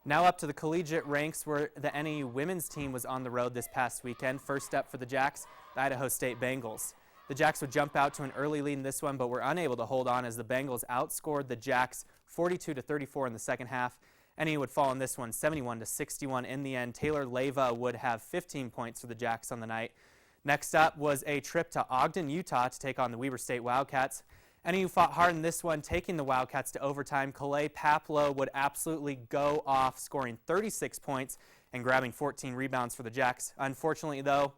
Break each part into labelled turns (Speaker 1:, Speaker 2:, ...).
Speaker 1: Now up to the collegiate ranks where the NAU women's team was on the road this past weekend. First up for the Jacks, the Idaho State Bengals. The Jacks would jump out to an early lead in this one, but were unable to hold on as the Bengals outscored the Jacks 42-34 in the second half. NAU would fall in this one 71-61 in the end. Leyva would have 15 points for the Jacks on the night. Next up was a trip to Ogden, Utah to take on the Weber State Wildcats. NAU fought hard in this one, taking the Wildcats to overtime. Kaleigh Paplow would absolutely go off, scoring 36 points and grabbing 14 rebounds for the Jacks. Unfortunately, though,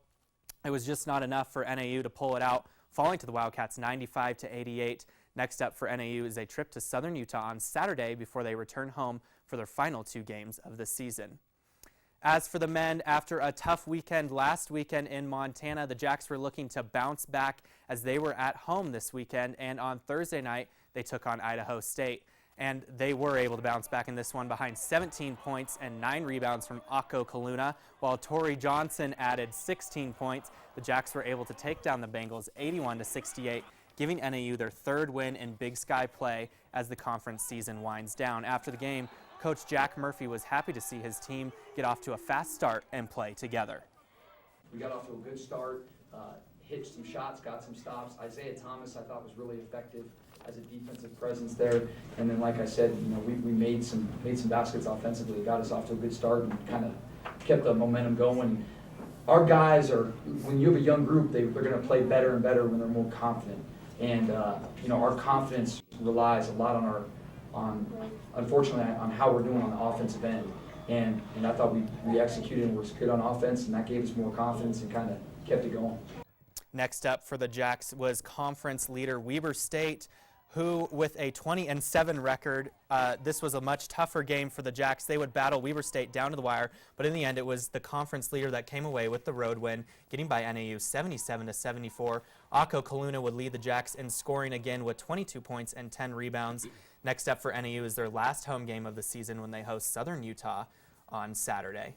Speaker 1: it was just not enough for NAU to pull it out, falling to the Wildcats 95-88. Next up for NAU is a trip to Southern Utah on Saturday before they return home for their final 2 games of the season. As for the men, after a tough weekend last weekend in Montana, the Jacks were looking to bounce back as they were at home this weekend, and on Thursday night they took on Idaho State. And they were able to bounce back in this one behind 17 points and 9 rebounds from Kaluna, while Torry Johnson added 16 points. The Jacks were able to take down the Bengals 81-68, giving NAU their 3rd win in Big Sky play as the conference season winds down. After the game, Coach Jack Murphy was happy to see his team get off to a fast start and play together.
Speaker 2: We got off to a good start, hit some shots, got some stops. Isaiah Thomas I thought was really effective as a defensive presence there. And then, like I said, we made some baskets offensively. It got us off to a good start and kind of kept the momentum going. Our guys are, when you have a young group, they're going to play better and better when they're more confident. And our confidence relies a lot unfortunately, on how we're doing on the offensive end. And I thought we executed and were good on offense, and that gave us more confidence and kind of kept it going.
Speaker 1: Next up for the Jacks was conference leader Weber State, who with a 20-7 record, this was a much tougher game for the Jacks. They would battle Weber State down to the wire, but in the end it was the conference leader that came away with the road win, getting by NAU 77-74. Kaluna would lead the Jacks in scoring again with 22 points and 10 rebounds. Next up for NAU is their last home game of the season when they host Southern Utah on Saturday.